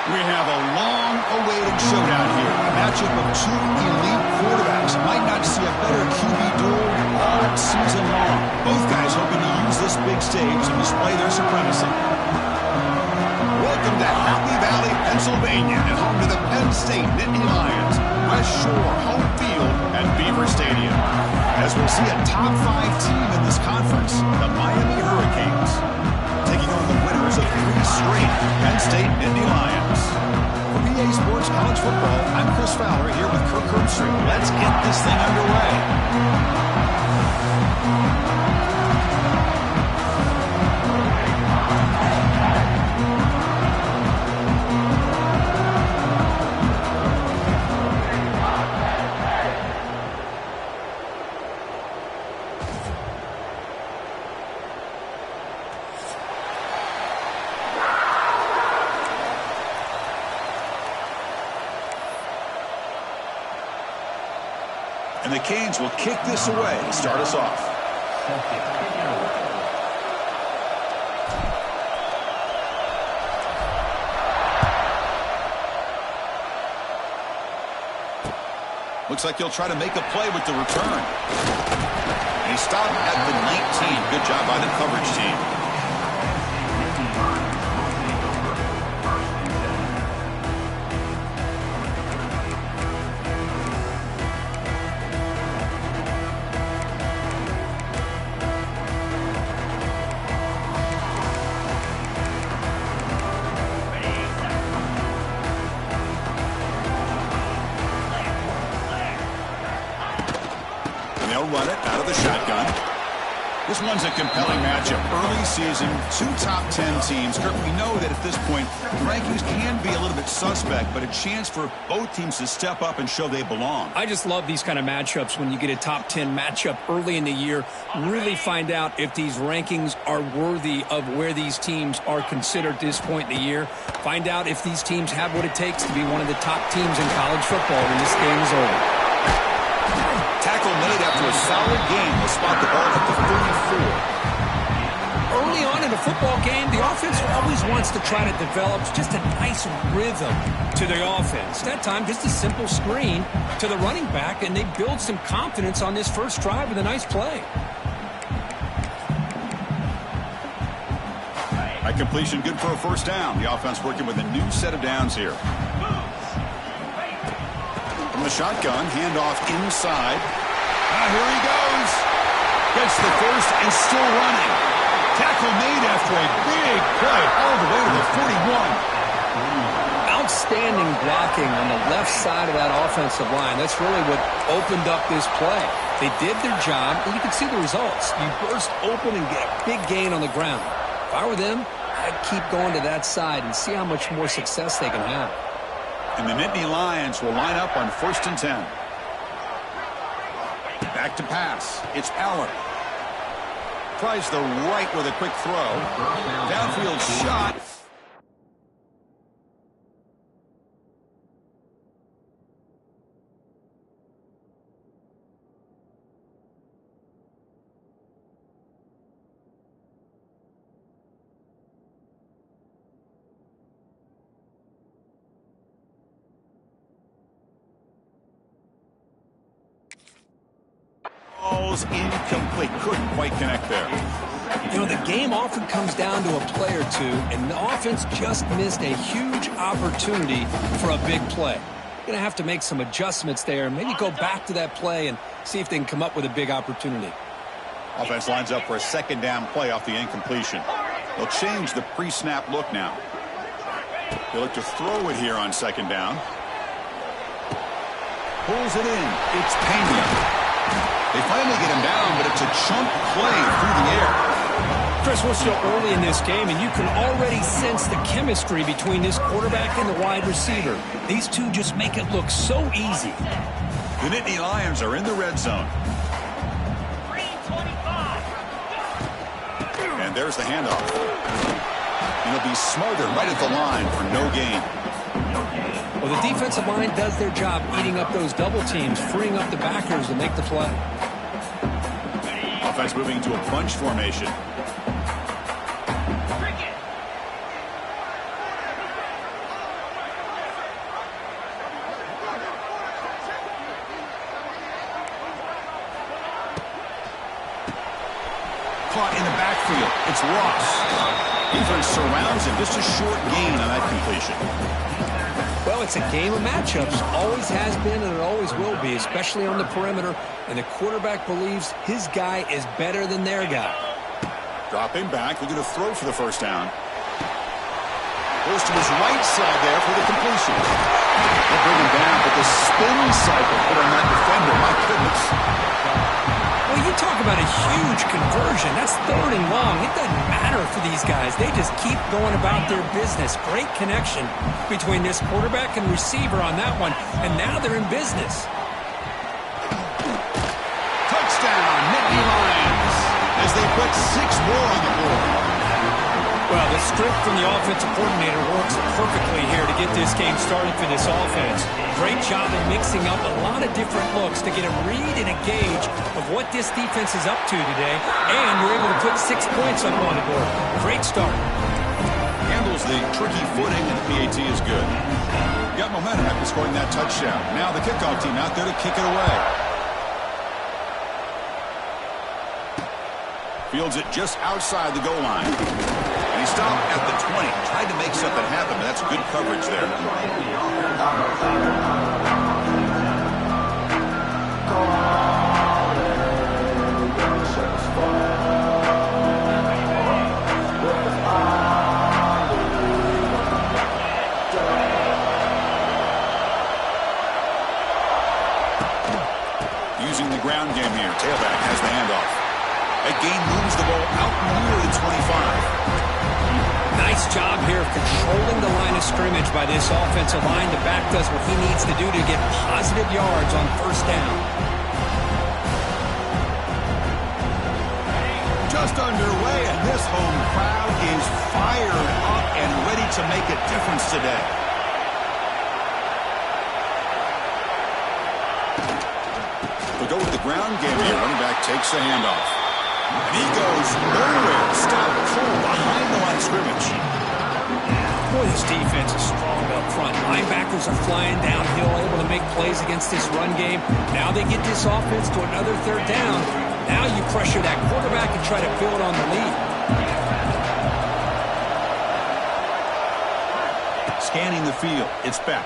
We have a long-awaited showdown here. A matchup of two elite quarterbacks. Might not see a better QB duel all season long. Both guys hoping to use this big stage to display their supremacy. Welcome to Happy Valley, Pennsylvania, and home to the Penn State Nittany Lions. West Shore home field at Beaver Stadium. As we'll see a top 5 team in this conference, the Miami Hurricanes, taking on the winners of 3 straight Penn State Nittany Lions. For PA Sports College Football, I'm Chris Fowler here with Kirk Herbstreit. Let's get this thing underway. And the Canes will kick this away to start us off. Looks like he'll try to make a play with the return. And he stopped at the 19. Good job by the coverage team. Run it out of the shotgun. This one's a compelling matchup. Early season, 2 top 10 teams. Kirk, we know that at this point, the rankings can be a little bit suspect, but a chance for both teams to step up and show they belong. I just love these kind of matchups when you get a top 10 matchup early in the year. Really find out if these rankings are worthy of where these teams are considered at this point in the year. Find out if these teams have what it takes to be one of the top teams in college football when this game is over. Tackle made after a solid game. Will spot the ball at the 34. Early on in a football game, the offense always wants to try to develop just a nice rhythm to the offense. That time, just a simple screen to the running back, and they build some confidence on this first drive with a nice play. By completion, good for a first down. The offense working with a new set of downs here. From the shotgun, handoff inside. Here he goes. Gets the first and still running. Tackle made after a big play all the way to the 41. Outstanding blocking on the left side of that offensive line. That's really what opened up this play. They did their job, and you can see the results. You burst open and get a big gain on the ground. If I were them, I'd keep going to that side and see how much more success they can have. And the Nittany Lions will line up on 1st and 10. Back to pass. It's Allen. Tries the right with a quick throw. Downfield shot. Ball's incomplete. Couldn't quite connect there. You know, the game often comes down to a play or two, and the offense just missed a huge opportunity for a big play. Going to have to make some adjustments there, maybe go back to that play and see if they can come up with a big opportunity. Offense lines up for a 2nd down play off the incompletion. They'll change the pre-snap look now. They'll look to throw it here on 2nd down. Pulls it in. It's Pena. They finally get him down, but it's a chunk play through the air. Chris, we're still early in this game, and you can already sense the chemistry between this quarterback and the wide receiver. These two just make it look so easy. The Nittany Lions are in the red zone. And there's the handoff. And he'll be smothered right at the line for no gain. Well, the defensive line does their job eating up those double teams, freeing up the backers to make the play. Offense moving into a bunch formation. caught in the backfield. It's Ross. Defense surrounds him. Just a short gain on that completion. Well, it's a game of matchups. Always has been and it always will be, especially on the perimeter. And the quarterback believes his guy is better than their guy. Dropping back. Looking to throw for the first down. Goes to his right side there for the completion. They'll bring him down, but the spin cycle put on that defender. My goodness. Well, you talk about a huge conversion. That's 3rd and long. It doesn't matter for these guys. They just keep going about their business. Great connection between this quarterback and receiver on that one. And now they're in business. Touchdown, Nittany Lions, as they put 6 more on the board. Well, the script from the offensive coordinator works perfectly here to get this game started for this offense. Great job of mixing up a lot of different looks to get a read and a gauge of what this defense is up to today. And you're able to put 6 points up on the board. Great start. Handles the tricky footing, and the PAT is good. Got momentum after scoring that touchdown. Now the kickoff team out there to kick it away. Fields it just outside the goal line. And he stopped at the 20. Tried to make something happen, but that's good coverage there. Using the ground game here. Tailback has the handoff. That gain moves the ball out near the 25. Nice job here of controlling the line of scrimmage by this offensive line. The back does what he needs to do to get positive yards on first down. Just underway, and this home crowd is fired up and ready to make a difference today. We'll go with the ground game here. Running back takes the handoff. And he goes nowhere. Stop full behind the line of scrimmage. Boy, this defense is strong up front. Linebackers are flying downhill, able to make plays against this run game. Now they get this offense to another 3rd down. Now you pressure that quarterback and try to build on the lead. Scanning the field. It's back.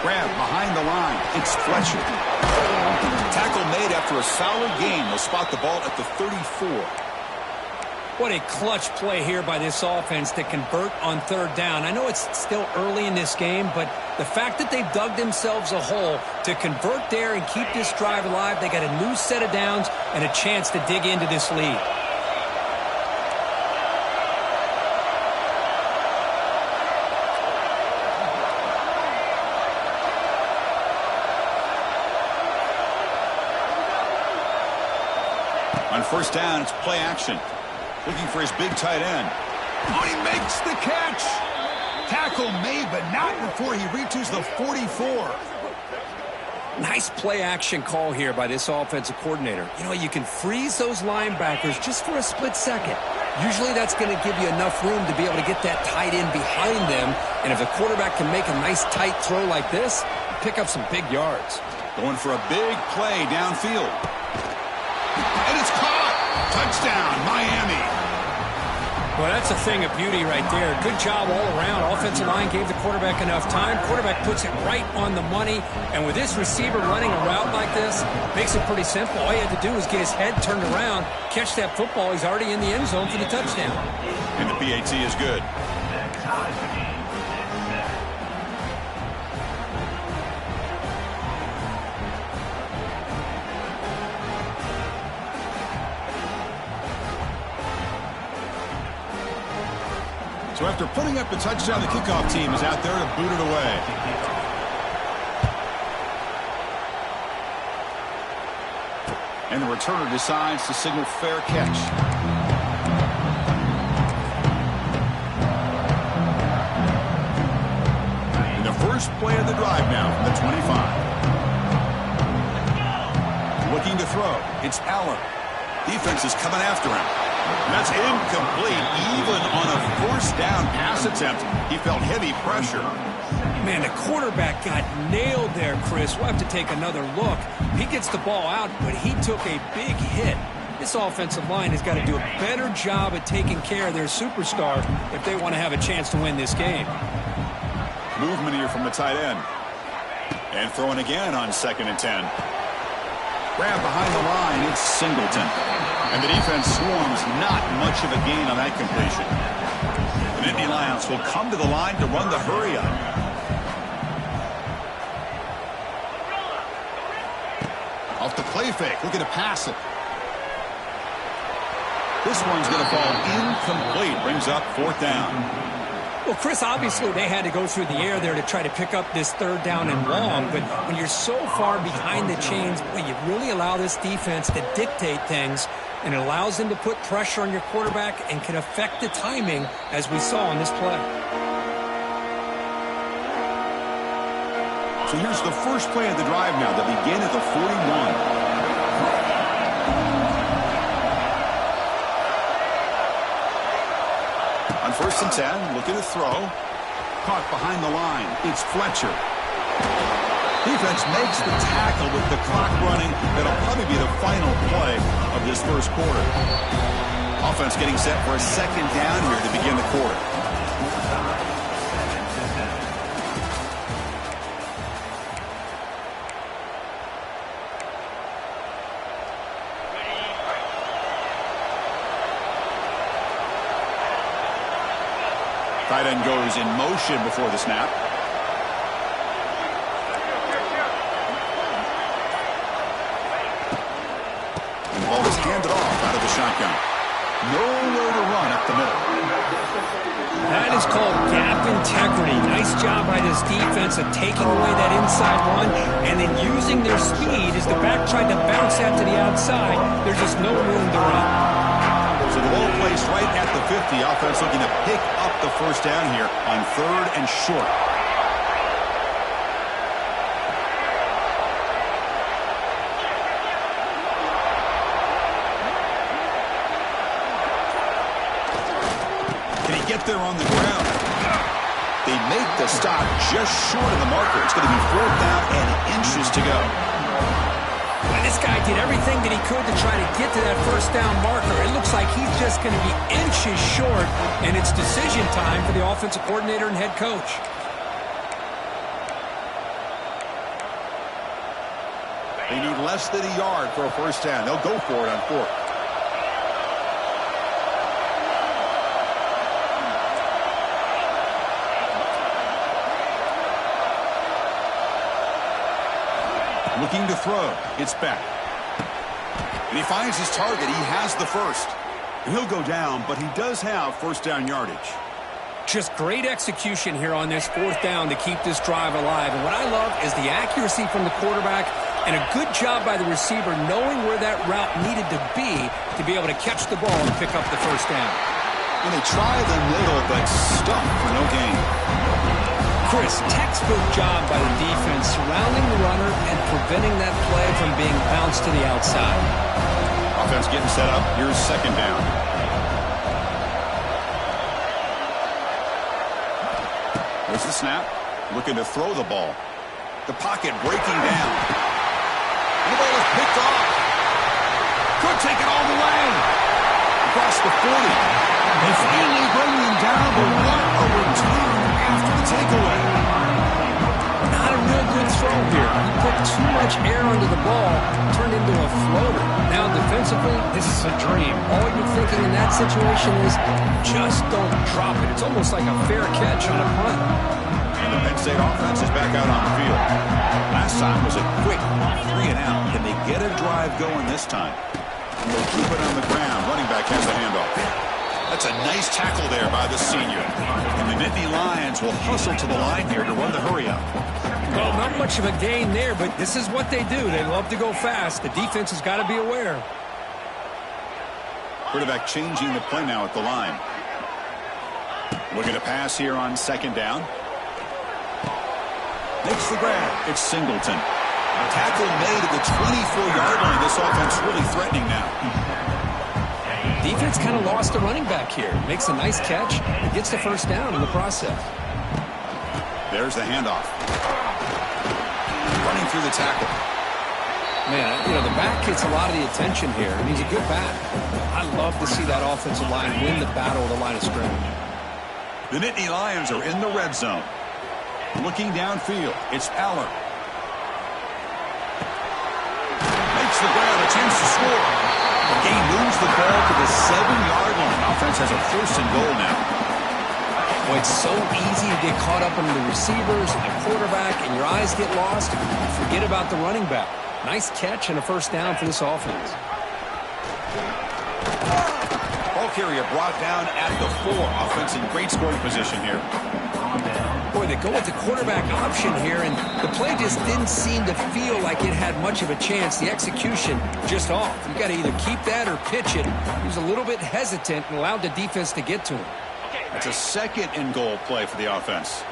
Grab behind the line. It's Fletcher. Tackle made after a solid gain. They'll spot the ball at the 34. What a clutch play here by this offense to convert on 3rd down. I know it's still early in this game, but the fact that they've dug themselves a hole to convert there and keep this drive alive, they got a new set of downs and a chance to dig into this lead. On first down, it's play action. Looking for his big tight end. Oh, he makes the catch. Tackle made, but not before he reaches the 44. Nice play action call here by this offensive coordinator. You know, you can freeze those linebackers just for a split second. Usually that's going to give you enough room to be able to get that tight end behind them. And if a quarterback can make a nice tight throw like this, pick up some big yards. Going for a big play downfield. And it's caught. Touchdown, Miami. Well, that's a thing of beauty right there. Good job all around. Offensive line gave the quarterback enough time. Quarterback puts it right on the money. And with this receiver running a route like this, makes it pretty simple. All you had to do was get his head turned around, catch that football. He's already in the end zone for the touchdown. And the PAT is good. So after putting up the touchdown, the kickoff team is out there to boot it away. And the returner decides to signal fair catch. And the first play of the drive now from the 25. Looking to throw. It's Allen. Defense is coming after him. That's incomplete. Even on a first down pass attempt, he felt heavy pressure. Man, the quarterback got nailed there, Chris. We'll have to take another look. He gets the ball out, but he took a big hit. This offensive line has got to do a better job at taking care of their superstar if they want to have a chance to win this game. Movement here from the tight end. And throwing again on 2nd and 10. Grab behind the line, it's Singleton. And the defense swarms, not much of a gain on that completion. The Nittany Lions will come to the line to run the hurry up. Off the play fake, looking to pass it. This one's going to fall incomplete, brings up 4th down. Well, Chris, obviously they had to go through the air there to try to pick up this 3rd down and long, but when you're so far behind the chains, well, you really allow this defense to dictate things, and it allows them to put pressure on your quarterback and can affect the timing, as we saw on this play. So here's the first play of the drive now. They begin at the 41. On 1st and 10, looking to throw. Caught behind the line. It's Fletcher. Defense makes the tackle with the clock running. That'll probably be the final play of this first quarter. Offense getting set for a 2nd down here to begin the quarter. Tight end goes in motion before the snap. And the ball is handed off out of the shotgun. Nowhere to run up the middle. That is called gap integrity. Nice job by this defense of taking away that inside run and then using their speed as the back tried to bounce that to the outside. There's just no room to run. So the ball placed right at the 50. Offense looking to pick up the 1st down here on 3rd and short. Can he get there on the ground? They make the stop just short of the marker. It's going to be 4th down and inches to go. This guy did everything that he could to try to get to that 1st down marker. It looks like he's just going to be inches short, and it's decision time for the offensive coordinator and head coach. They need less than a yard for a 1st down. They'll go for it on 4th. Looking to throw. It's back. And he finds his target. He has the 1st. He'll go down, but he does have 1st down yardage. Just great execution here on this 4th down to keep this drive alive. And what I love is the accuracy from the quarterback and a good job by the receiver knowing where that route needed to be able to catch the ball and pick up the 1st down. And they try the middle, but stuck for no gain. Chris, textbook job by the defense surrounding the runner and preventing that play from being bounced to the outside. Offense getting set up. Here's 2nd down. There's the snap. Looking to throw the ball. The pocket breaking down. And the ball is picked off. Could take it all the way. Across the 40. They finally bring him down, but what a return after the takeaway. Not a real good throw here. He put too much air under the ball, turned into a floater. Now defensively, this is a dream. All you're thinking in that situation is just don't drop it. It's almost like a fair catch on a punt. And the Penn State offense is back out on the field. Last time was a quick 3 and out. Can they get a drive going this time? And they'll keep it on the ground. Running back has the handoff. That's a nice tackle there by the senior. And the Nittany Lions will hustle to the line here to run the hurry up. Well, not much of a gain there, but this is what they do. They love to go fast. The defense has got to be aware. Quarterback changing the play now at the line. Looking to pass here on 2nd down. Makes the grab. It's Singleton. A tackle made at the 24-yard line. This offense really threatening now. Defense kind of lost the running back here. Makes a nice catch and gets the 1st down in the process. There's the handoff. Running through the tackle. Man, the back gets a lot of the attention here, and he's a good back. I love to see that offensive line win the battle at the line of scrimmage. The Nittany Lions are in the red zone. Looking downfield, it's Aller. Makes the grab, a chance to score. The game moves the ball to the 7-yard line. Offense has a first and goal now. Boy, it's so easy to get caught up in the receivers and the quarterback, and your eyes get lost. Forget about the running back. Nice catch and a first down for this offense. Ball carrier brought down at the 4. Offense in great scoring position here. Boy, they go with the quarterback option here, and the play just didn't seem to feel like it had much of a chance. The execution just off. You got to either keep that or pitch it. He was a little bit hesitant and allowed the defense to get to him. That's a second and goal play for the offense.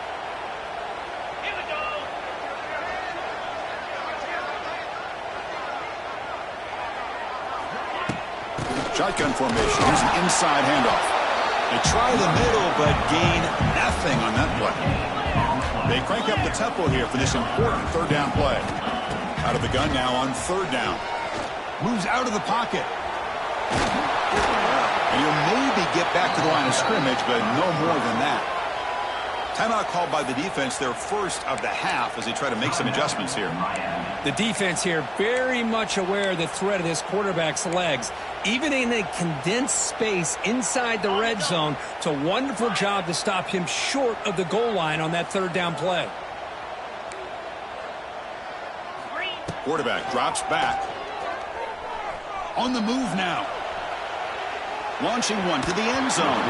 Shotgun formation. Here's an inside handoff. They try the middle, but gain nothing on that play. They crank up the tempo here for this important third down play. Out of the gun now on third down. Moves out of the pocket. And he'll maybe get back to the line of scrimmage, but no more than that. Timeout called by the defense, their first of the half, as they try to make some adjustments here. The defense here very much aware of the threat of this quarterback's legs. Even in a condensed space inside the red zone, it's a wonderful job to stop him short of the goal line on that third down play. Quarterback drops back. On the move now. Launching one to the end zone.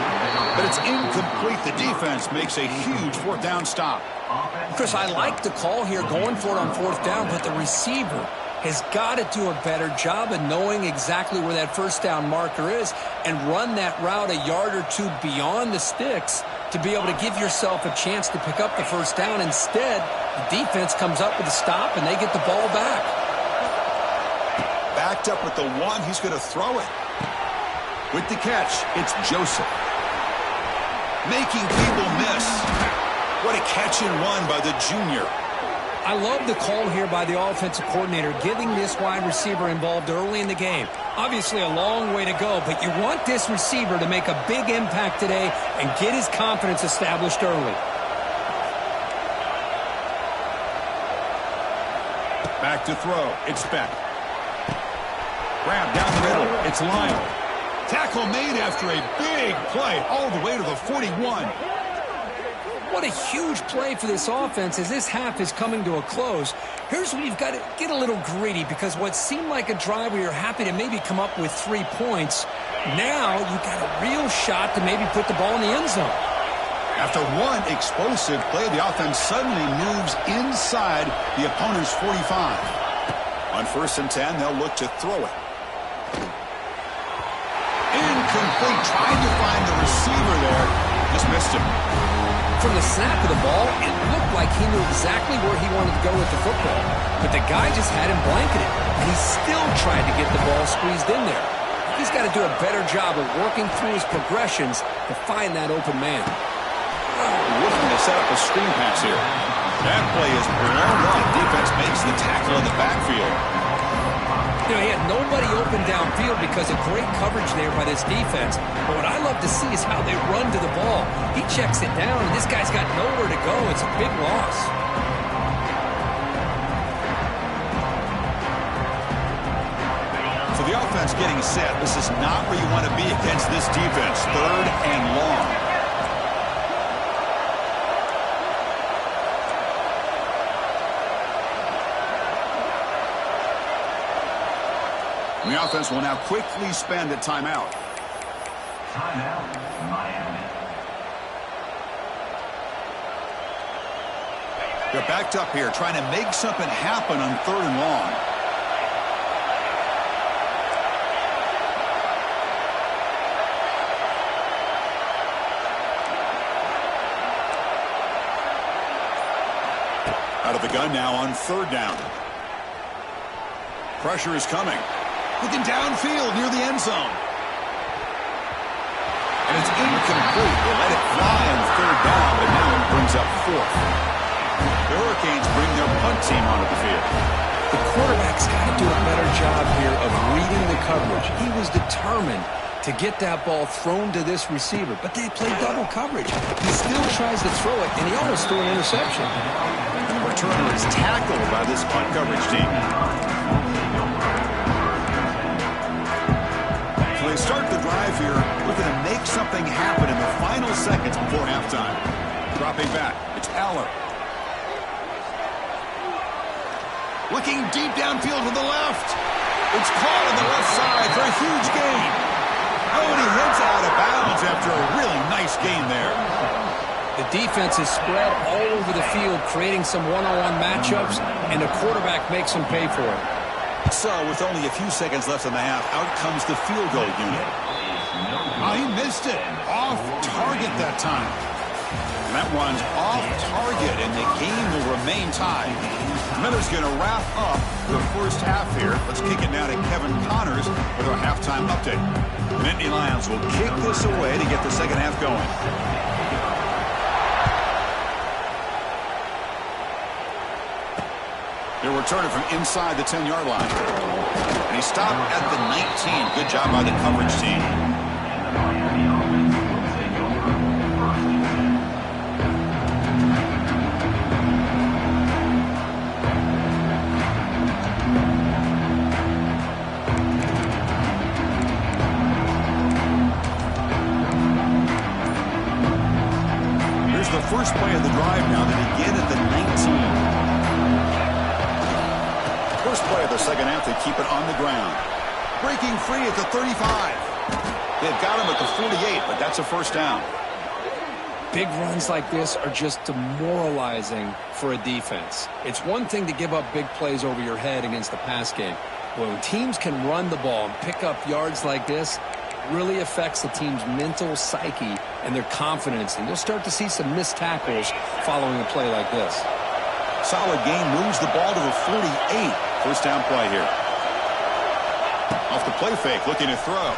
But it's incomplete. The defense makes a huge fourth down stop. Chris, I like the call here going for it on fourth down, but the receiver has got to do a better job of knowing exactly where that first down marker is and run that route a yard or two beyond the sticks to be able to give yourself a chance to pick up the first down. Instead, the defense comes up with a stop and they get the ball back. Backed up with the 1, he's going to throw it. With the catch, it's Joseph. Making people miss. What a catch and run by the junior. I love the call here by the offensive coordinator, getting this wide receiver involved early in the game. Obviously a long way to go, but you want this receiver to make a big impact today and get his confidence established early. Back to throw. It's Beck. Grab down the middle. It's Lyle. Tackle made after a big play all the way to the 41. What a huge play for this offense as this half is coming to a close. Here's where you've got to get a little greedy, because what seemed like a drive where you're happy to maybe come up with 3 points, now you've got a real shot to maybe put the ball in the end zone. After one explosive play, the offense suddenly moves inside the opponent's 45. On 1st and 10, they'll look to throw it. Incomplete. Tried to find the receiver there. Just missed him. From the snap of the ball, it looked like he knew exactly where he wanted to go with the football. But the guy just had him blanketed, and he still tried to get the ball squeezed in there. He's got to do a better job of working through his progressions to find that open man. Looking to set up a screen pass here. That play is blown up. Defense makes the tackle in the backfield. He had nobody open downfield because of great coverage there by this defense. But what I love to see is how they run to the ball. He checks it down, and this guy's got nowhere to go. It's a big loss. So the offense getting set. This is not where you want to be against this defense. 3rd and long. The offense will now quickly spend a timeout. Timeout, Miami. They're backed up here, trying to make something happen on 3rd and long. Out of the gun now on 3rd down. Pressure is coming. Looking downfield near the end zone. And it's incomplete. They let it fly on 3rd down, but now it brings up 4th. The Hurricanes bring their punt team onto the field. The quarterback's got to do a better job here of reading the coverage. He was determined to get that ball thrown to this receiver, but they played double coverage. He still tries to throw it, and he almost threw an interception. And the returner is tackled by this punt coverage team. So they start the drive here, looking to make something happen in the final seconds before halftime. Dropping back, it's Aller. Looking deep downfield to the left. It's caught on the left side for a huge gain. Oh, and he heads out of bounds after a really nice gain there. The defense is spread all over the field, creating some one-on-one matchups, and the quarterback makes them pay for it. So, with only a few seconds left in the half, out comes the field goal unit. Oh, he missed it. Off target that time. And that one's off target, and the game will remain tied. Miller's going to wrap up the first half here. Let's kick it now to Kevin Connors with our halftime update. The Nittany Lions will kick this away to get the second half going. They'll return it from inside the 10-yard line. And he stopped at the 19. Good job by the coverage team. The first play of the drive now to begin at the 19. First play of the second half, they keep it on the ground. Breaking free at the 35. They've got him at the 48, but that's a first down. Big runs like this are just demoralizing for a defense. It's one thing to give up big plays over your head against the pass game. But when teams can run the ball and pick up yards like this, really affects the team's mental psyche and their confidence, and you'll start to see some missed tackles following a play like this. Solid game, moves the ball to the 48. First down play here. Off the play fake, looking to throw.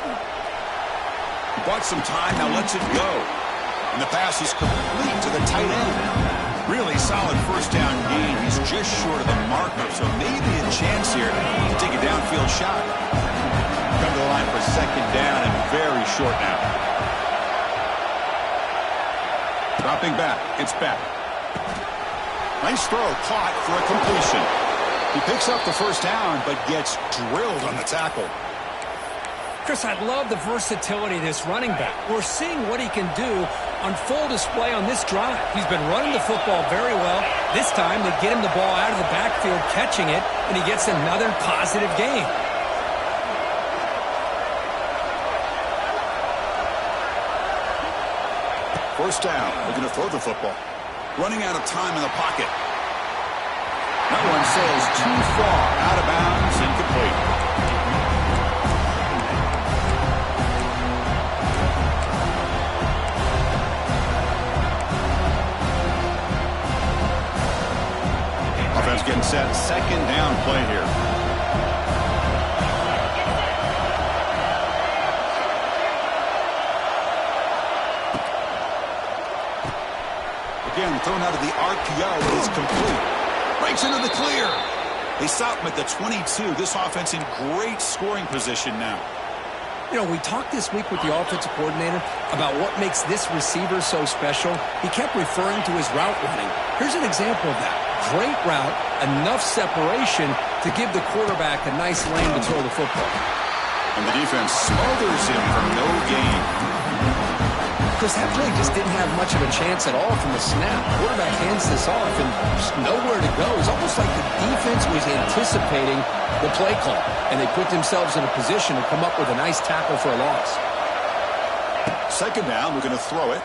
He bought some time, now lets it go. And the pass is complete to the tight end. Really solid first down gain. He's just short of the marker, so maybe a chance here to take a downfield shot. Come to the line for second down and very short now. Dropping back, it's back. Nice throw, caught for a completion. He picks up the first down, but gets drilled on the tackle. Chris, I love the versatility of this running back. We're seeing what he can do on full display on this drive. He's been running the football very well. This time, they get him the ball out of the backfield, catching it, and he gets another positive gain. First down, they're going to throw the football. Running out of time in the pocket. That one sails too far, out of bounds, incomplete. Offense getting set, second down play here. Again, thrown out of the RPO, but it's complete. Breaks into the clear. They stop him at the 22. This offense in great scoring position now. You know, we talked this week with the offensive coordinator about what makes this receiver so special. He kept referring to his route running. Here's an example of that. Great route, enough separation to give the quarterback a nice lane to throw the football. And the defense smothers him for no gain. Chris, that play just didn't have much of a chance at all from the snap. Quarterback hands this off and just nowhere to go. It's almost like the defense was anticipating the play call, and they put themselves in a position to come up with a nice tackle for a loss. Second down, we're going to throw it.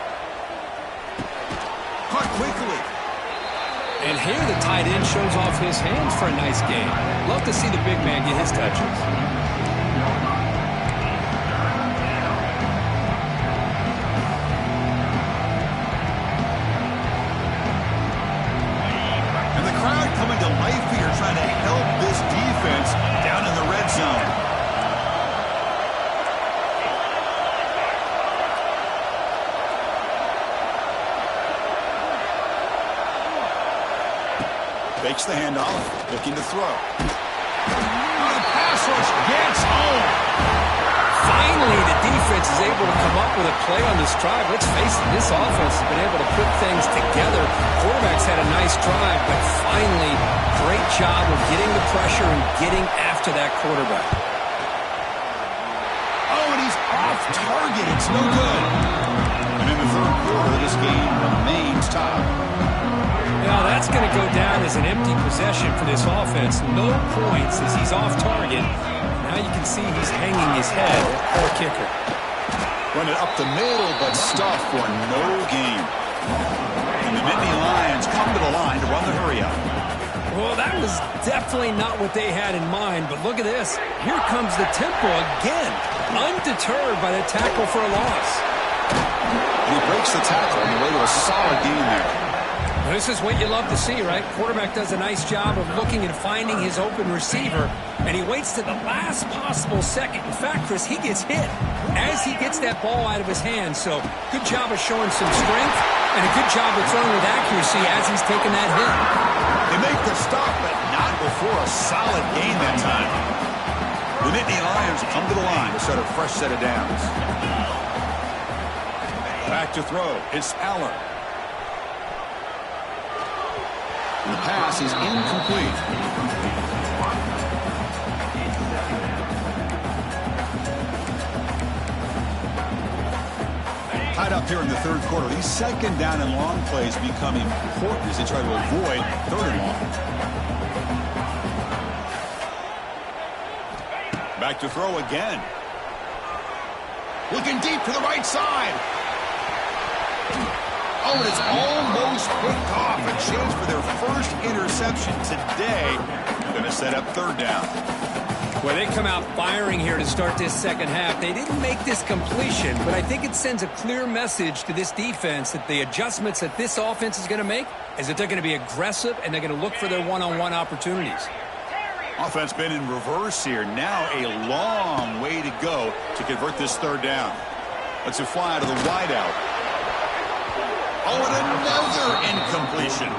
Caught quickly. And here the tight end shows off his hands for a nice game. Love to see the big man get his touches. Coming to life here, trying to help this defense down in the red zone. Fakes the handoff, looking to throw. And the pass rush gets home. Finally, the defense is able to come up with a play on this drive. Let's face it, this offense has been able to put things together. Quarterback's had a nice drive, but finally, great job of getting the pressure and getting after that quarterback. Oh, and he's off target. It's no good. And in the third quarter, this game remains tied. Now, that's going to go down as an empty possession for this offense. No points as he's off target. Now you can see he's hanging his head. Poor kicker. Run it up the middle, but stuffed for no gain. And the Nittany Lions come to the line to run the hurry-up. Well, that was definitely not what they had in mind, but look at this. Here comes the tempo again, undeterred by the tackle for a loss. And he breaks the tackle on the way to a solid gain there. This is what you love to see, right? Quarterback does a nice job of looking and finding his open receiver, and he waits to the last possible second. In fact, Chris, he gets hit as he gets that ball out of his hands. So good job of showing some strength and a good job of throwing with accuracy as he's taking that hit. They make the stop, but not before a solid gain that time. The Nittany Lions come to the line to set a fresh set of downs. Back to throw. It's Aller. And the pass is incomplete. Tied up here in the third quarter. These second down and long plays become important as they try to avoid third and long. Back to throw again. Looking deep to the right side. Oh, and it's almost picked off. A chance for their first interception today. Going to set up third down. Well, they come out firing here to start this second half. They didn't make this completion, but I think it sends a clear message to this defense that the adjustments that this offense is going to make is that they're going to be aggressive and they're going to look for their one-on-one opportunities. Offense been in reverse here. Now a long way to go to convert this third down. Let's it fly to the wideout. Oh, and another incompletion.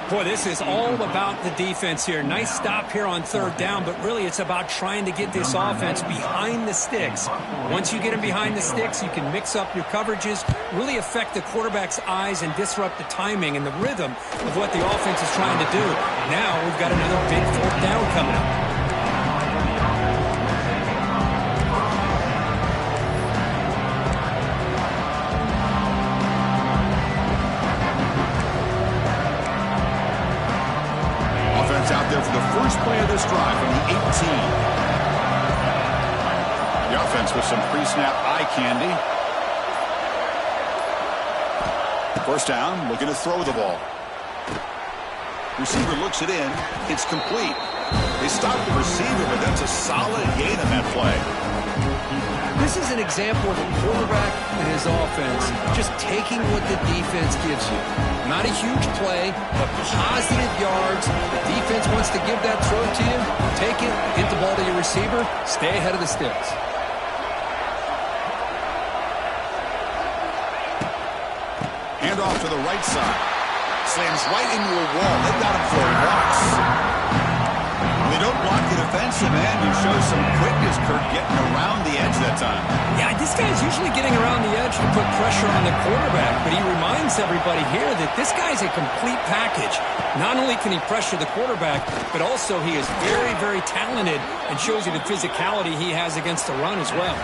Boy, this is all about the defense here. Nice stop here on third down, but really it's about trying to get this offense behind the sticks. Once you get them behind the sticks, you can mix up your coverages, really affect the quarterback's eyes and disrupt the timing and the rhythm of what the offense is trying to do. Now we've got another big fourth down coming up. Out there for the first play of this drive from the 18. The offense with some pre-snap eye candy. First down, looking to throw the ball. Receiver looks it in. It's complete. They stop the receiver, but that's a solid gain on that play. This is an example of a quarterback and his offense just taking what the defense gives you. Not a huge play, but positive yards. The defense wants to give that throw to you. Take it, get the ball to your receiver, stay ahead of the sticks. Hand off to the right side. Slams right into a wall. They got him for a loss. They don't block the defensive end. You show some quickness, Kirk, getting around the edge that time. Yeah, this guy's usually getting around the edge to put pressure on the quarterback, but he reminds everybody here that this guy's a complete package. Not only can he pressure the quarterback, but also he is very, very talented and shows you the physicality he has against the run as well.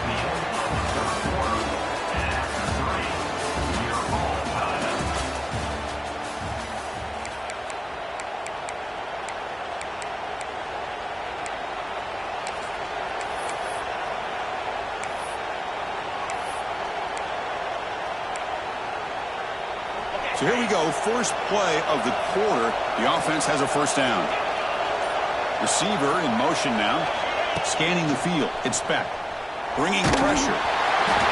So here we go, first play of the quarter. The offense has a first down. Receiver in motion now. Scanning the field. It's Beck. Bringing pressure.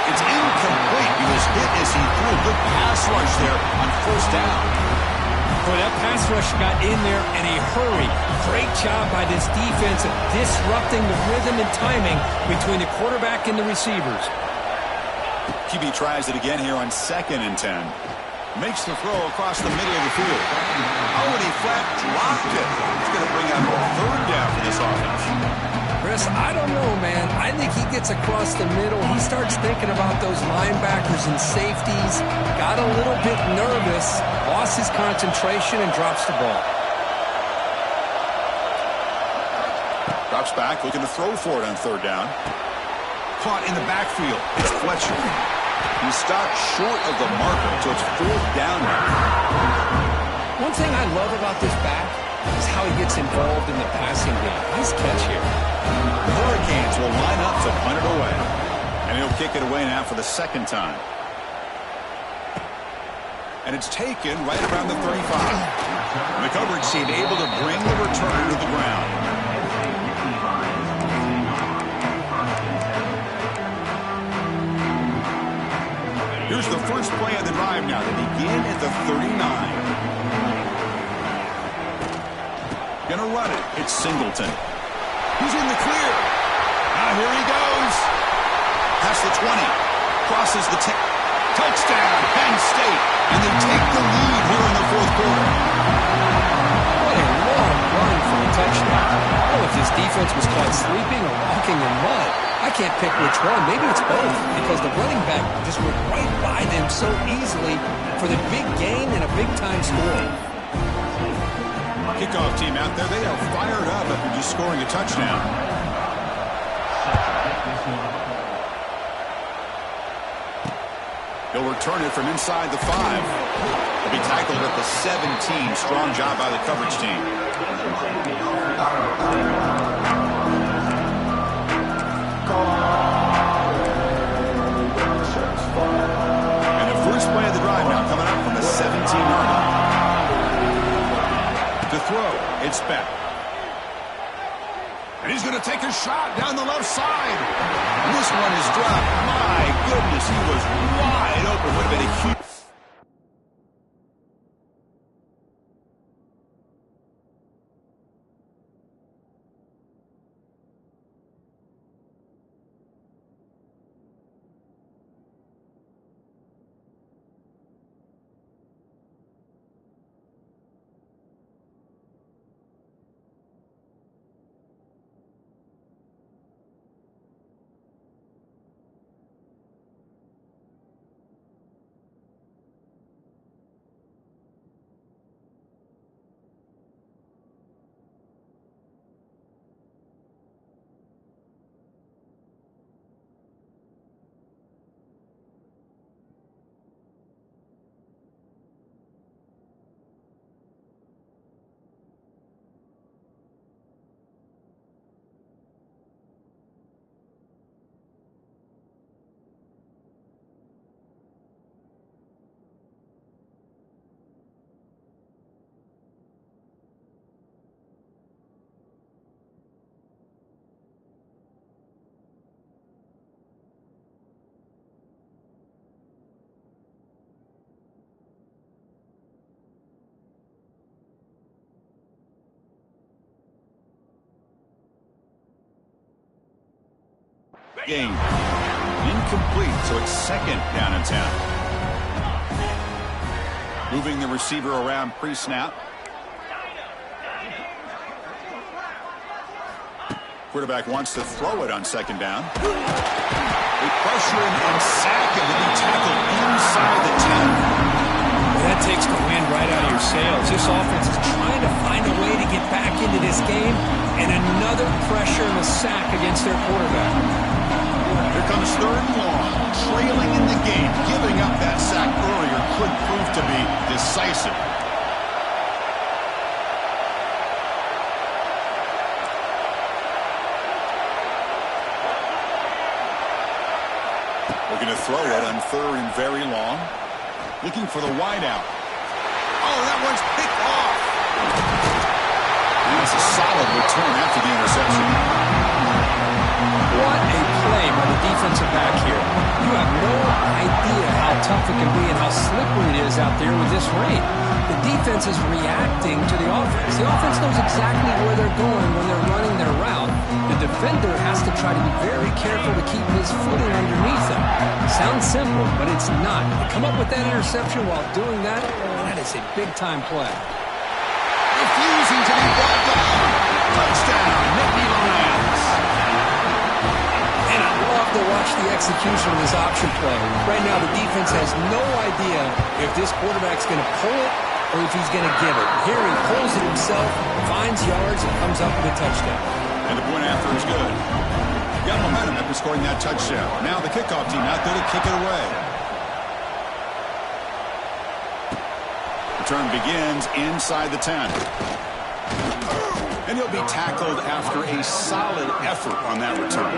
It's incomplete. He was hit as he threw. Good pass rush there on first down. Boy, that pass rush got in there in a hurry. Great job by this defense of disrupting the rhythm and timing between the quarterback and the receivers. QB tries it again here on 2nd and 10. Makes the throw across the middle of the field. Oh, and he flat dropped it. It's going to bring up a third down for this offense. Chris, I don't know, man. I think he gets across the middle. He starts thinking about those linebackers and safeties. Got a little bit nervous. Lost his concentration and drops the ball. Drops back, looking to throw for it on third down. Caught in the backfield. It's Fletcher. He stopped short of the marker, so it's fourth down now. One thing I love about this back is how he gets involved in the passing game. Nice catch here. The Hurricanes will line up to punt it away. And he'll kick it away now for the second time. And it's taken right around the 35. The coverage team able to bring the returner to the ground. Here's the first play of the drive now to begin at the 39. Gonna run it. It's Singleton. He's in the clear. Now here he goes. Past the 20. Crosses the 10. Touchdown, Penn State. And they take the lead here in the fourth quarter. What a long run for a touchdown. I don't know if this defense was caught sleeping or walking in mud. I can't pick which one. Maybe it's both, because the running back just went right by them so easily for the big gain and a big-time score. Kickoff team out there, they are fired up after just scoring a touchdown. He'll return it from inside the 5. He'll be tackled at the 17. Strong job by the coverage team. And the first play of the drive now coming up from the 17-yard line. To throw, it's Beck. And he's going to take a shot down the left side. And this one is dropped. My goodness, he was wide open. Would have been a huge... Game incomplete, so it's second down and 10. Moving the receiver around pre-snap. Quarterback wants to throw it on second down. They pressure him and sack him to be tackled inside the 10. That takes the wind right out of your sails. This offense is trying to find a way to get back into this game, and another pressure and a sack against their quarterback. Here comes third and long, trailing in the game. Giving up that sack earlier could prove to be decisive. Looking to throw it on third and very long. Looking for the wideout. Oh, that one's picked off. And that's a solid return after the interception. What a play by the defensive back here. You have no idea how tough it can be and how slippery it is out there with this rain. The defense is reacting to the offense. The offense knows exactly where they're going when they're running their route. The defender has to try to be very careful to keep his footing underneath him. Sounds simple, but it's not. To come up with that interception while doing that, that is a big-time play. Refusing to be brought down. Touchdown, Nittany Lions. And I love to watch the execution of this option play. Right now, the defense has no idea if this quarterback's going to pull it or if he's going to give it. Here he pulls it himself, finds yards, and comes up with a touchdown. And the point after is good. Got momentum after scoring that touchdown. Now the kickoff team out there to kick it away. Return begins inside the 10. And he'll be tackled after a solid effort on that return.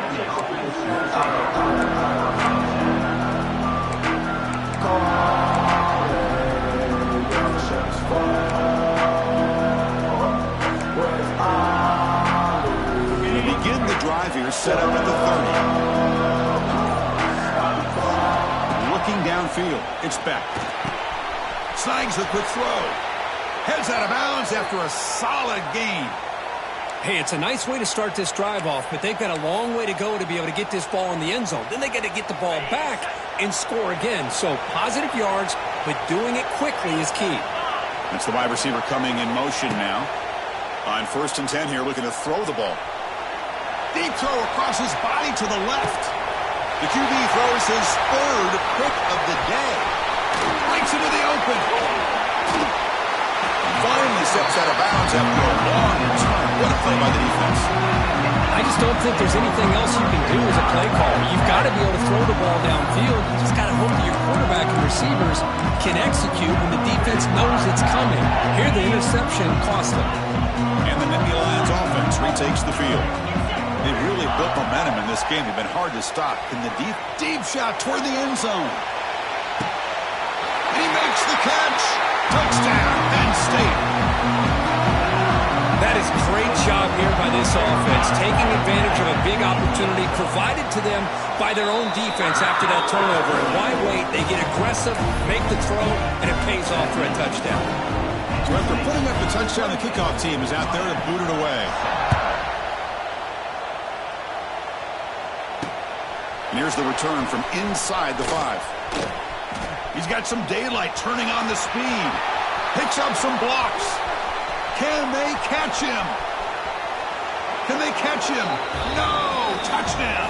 Begin the drive here, set up at the 30. Looking downfield, it's back. Snags the quick throw. Heads out of bounds after a solid gain. Hey, it's a nice way to start this drive off, but they've got a long way to go to be able to get this ball in the end zone. Then they got to get the ball back and score again. So positive yards, but doing it quickly is key. That's the wide receiver coming in motion now. On 1st and 10 here, looking to throw the ball. Deep throw across his body to the left. The QB throws his 3rd pick of the day. Breaks into the open. Finally steps out of bounds after a long return. What a play by the defense. I just don't think there's anything else you can do as a play caller. You've got to be able to throw the ball downfield. You just got to hope that your quarterback and receivers can execute when the defense knows it's coming. Here the interception cost them. And the Nittany Lions offense retakes the field. They really built momentum in this game. They've been hard to stop. In the deep shot toward the end zone. And he makes the catch. Touchdown, Penn State. That is a great job here by this offense, taking advantage of a big opportunity provided to them by their own defense after that turnover. And why wait? They get aggressive, make the throw, and it pays off for a touchdown. So after putting up the touchdown, the kickoff team is out there to boot it away. And here's the return from inside the 5. He's got some daylight turning on the speed. Picks up some blocks. Can they catch him? Can they catch him? No! Touchdown!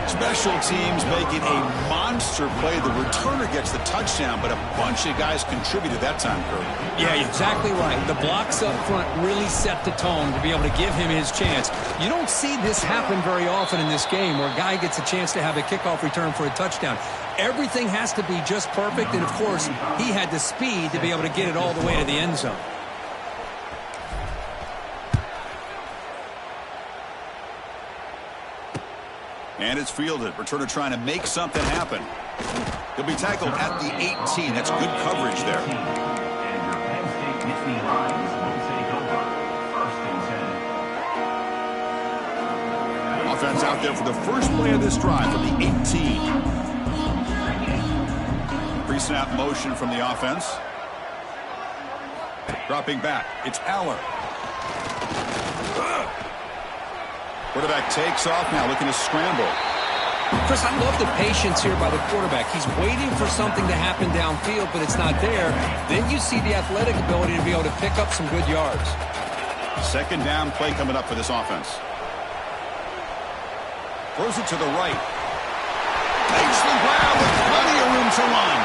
Special teams making a monster play. The returner gets the touchdown, but a bunch of guys contributed that time, Kurt. Yeah, exactly right. The blocks up front really set the tone to be able to give him his chance. You don't see this happen very often in this game where a guy gets a chance to have a kickoff return for a touchdown. Everything has to be just perfect, and of course, he had the speed to be able to get it all the way to the end zone. And it's fielded. Returner trying to make something happen. He'll be tackled at the 18. That's good coverage there. And your Penn State Nittany Lions will take over 1st and 10. Offense out there for the first play of this drive from the 18. Pre-snap motion from the offense. Dropping back. It's Aller. Quarterback takes off now, looking to scramble. Chris, I love the patience here by the quarterback. He's waiting for something to happen downfield, but it's not there. Then you see the athletic ability to be able to pick up some good yards. 2nd down play coming up for this offense. Throws it to the right. Makes the ground with plenty of room to run.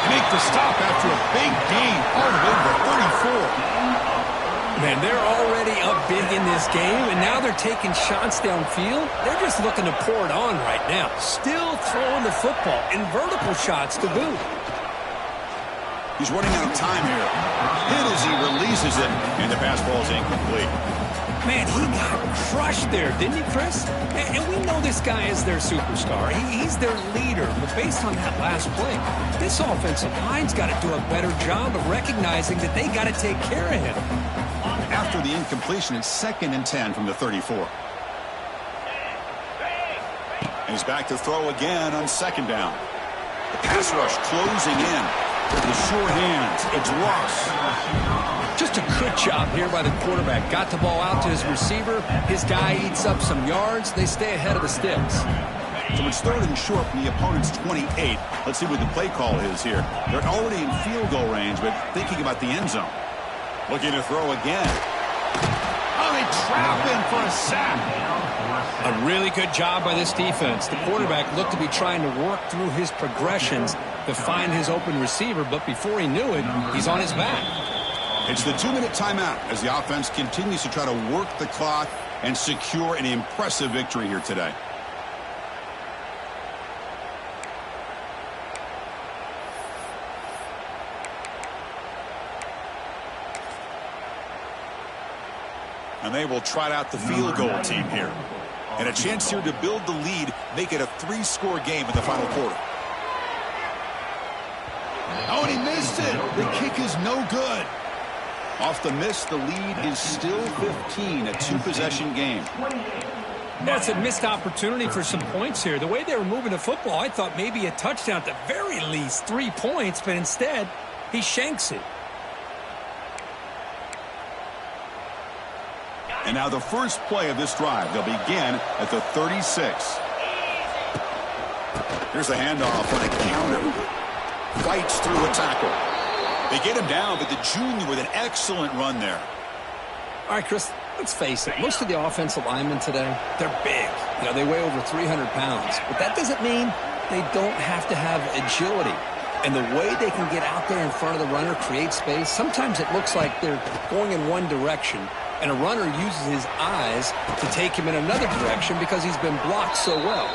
Make the stop after a big gain all the way to 34. Man, they're already up big in this game, and now they're taking shots downfield. They're just looking to pour it on right now. Still throwing the football, and vertical shots to boot. He's running out of time here. Hit as he releases it, and the pass ball is incomplete. Man, he got crushed there, didn't he, Chris? And we know this guy is their superstar. He's their leader. But based on that last play, this offensive line's got to do a better job of recognizing that they got to take care of him. After the incompletion, it's 2nd and 10 from the 34. And he's back to throw again on 2nd down. The pass rush closing in. With the sure hands, it's Ross. Just a good job here by the quarterback. Got the ball out to his receiver. His guy eats up some yards. They stay ahead of the sticks. So it's 3rd and short from the opponent's 28. Let's see what the play call is here. They're already in field goal range, but thinking about the end zone. Looking to throw again. Oh, they trap him for a sack. A really good job by this defense. The quarterback looked to be trying to work through his progressions to find his open receiver, but before he knew it, he's on his back. It's the 2-minute timeout as the offense continues to try to work the clock and secure an impressive victory here today. And they will trot out the field goal team here. And a chance here to build the lead, make it a 3-score game in the final quarter. Oh, and he missed it. The kick is no good. Off the miss, the lead is still 15, a 2-possession game. That's a missed opportunity for some points here. The way they were moving the football, I thought maybe a touchdown at the very least, 3 points, but instead, he shanks it. And now the first play of this drive. They'll begin at the 36. Here's the handoff on a counter. Fights through a tackle. They get him down, but the junior with an excellent run there. All right, Chris, let's face it. Most of the offensive linemen today, they're big. You know, they weigh over 300 pounds. But that doesn't mean they don't have to have agility. And the way they can get out there in front of the runner, create space, sometimes it looks like they're going in one direction, and a runner uses his eyes to take him in another direction because he's been blocked so well.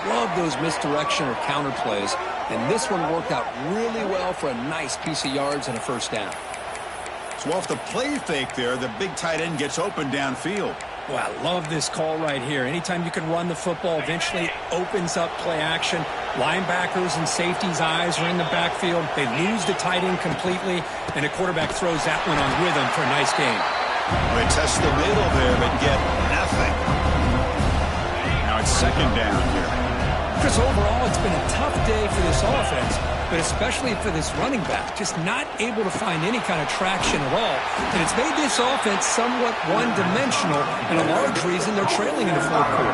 Love those misdirection or counter plays, and this one worked out really well for a nice piece of yards and a first down. So off the play fake there, the big tight end gets open downfield. Well, I love this call right here. Anytime you can run the football, eventually it opens up play action. Linebackers and safeties' eyes are in the backfield. They lose the tight end completely, and the quarterback throws that one on rhythm for a nice game. They test the middle there, but get nothing. Now it's 2nd down here. Chris, overall, it's been a tough day for this offense, but especially for this running back, just not able to find any kind of traction at all. And it's made this offense somewhat one-dimensional, and a large reason they're trailing in the 4th quarter.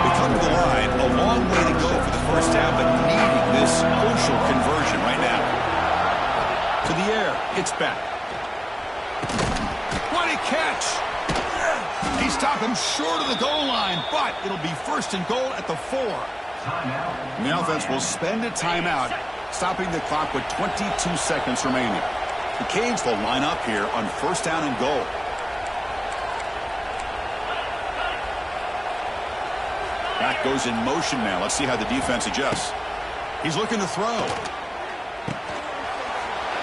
They come to the line, a long way to go for the first down, but needing this crucial conversion right now. To the air, it's back. What a catch! He stopped him short of the goal line, but it'll be 1st and goal at the 4. And the offense will spend a timeout, stopping the clock with 22 seconds remaining. The Canes will line up here on 1st down and goal. Back goes in motion now. Let's see how the defense adjusts. He's looking to throw.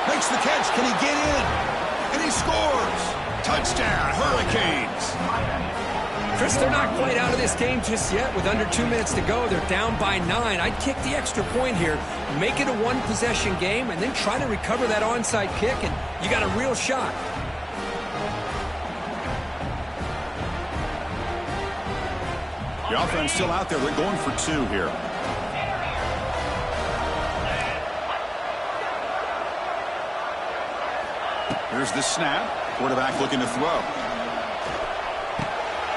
Makes the catch. Can he get in? And he scores. Touchdown, Hurricanes. Chris, they're not quite out of this game just yet. With under 2 minutes to go, they're down by 9. I'd kick the extra point here, make it a one-possession game, and then try to recover that onside kick, and you got a real shot. The offense still out there. They're going for 2 here. Here's the snap. Quarterback looking to throw.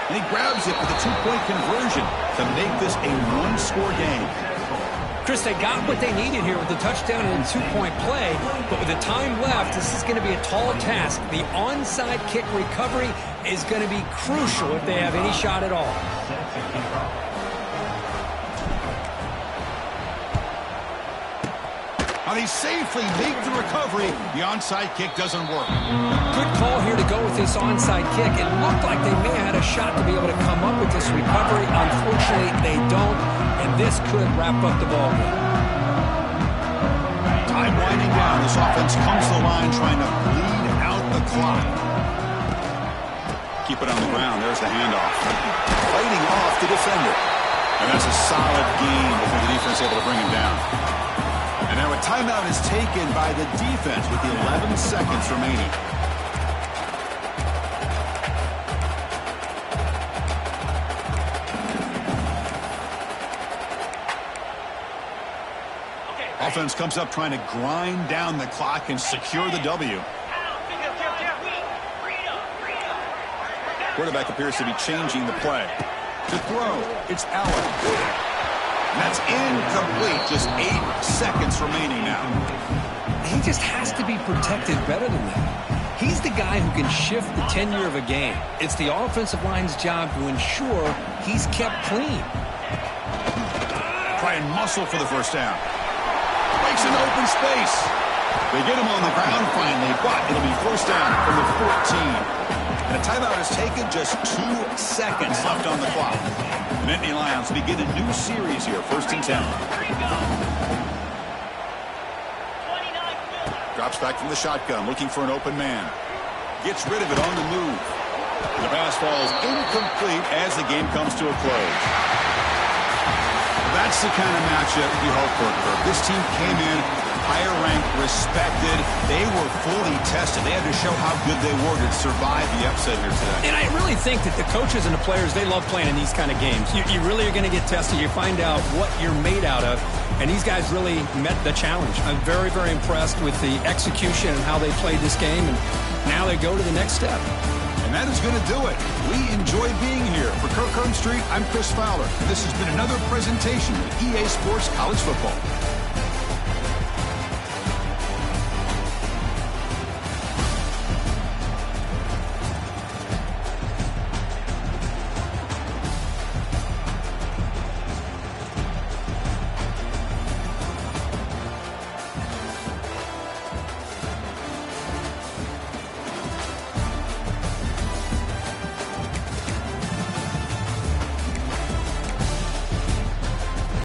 And he grabs it with a 2-point conversion to make this a 1-score game. Chris, they got what they needed here with the touchdown and 2-point play, but with the time left, this is going to be a tall task. The onside kick recovery is going to be crucial if they have any shot at all. And they safely make the recovery. The onside kick doesn't work. Good call here to go with this onside kick. It looked like they may have had a shot to be able to come up with this recovery. Unfortunately, they don't, and this could wrap up the ball game. Time winding down. This offense comes to the line trying to bleed out the clock. Keep it on the ground. There's the handoff. Fighting off the defender. And that's a solid gain before the defense able to bring him down. And now a timeout is taken by the defense with 11 seconds remaining. Offense comes up trying to grind down the clock and secure the W. Quarterback appears to be changing the play. To throw, it's Allen. And that's incomplete. Just 8 seconds remaining now. He just has to be protected better than that. He's the guy who can shift the tenure of a game. It's the offensive line's job to ensure he's kept clean. Try and muscle for the first down. Breaks an open space. They get him on the ground finally, but it'll be first down from the 14. And a timeout is taken, just 2 seconds left on the clock. The Nittany Lions begin a new series here, 1st and 10. Drops back from the shotgun, looking for an open man. Gets rid of it on the move. The pass falls incomplete as the game comes to a close. That's the kind of matchup you hope for, Kirk. This team came in higher ranked, respected. They were fully tested. They had to show how good they were to survive the upset here today. And I really think that the coaches and the players, they love playing in these kind of games. You really are going to get tested. You find out what you're made out of. And these guys really met the challenge. I'm very, very impressed with the execution and how they played this game. And now they go to the next step. And that is going to do it. We enjoy being here. For Kirk Street, I'm Chris Fowler. And this has been another presentation of EA Sports College Football.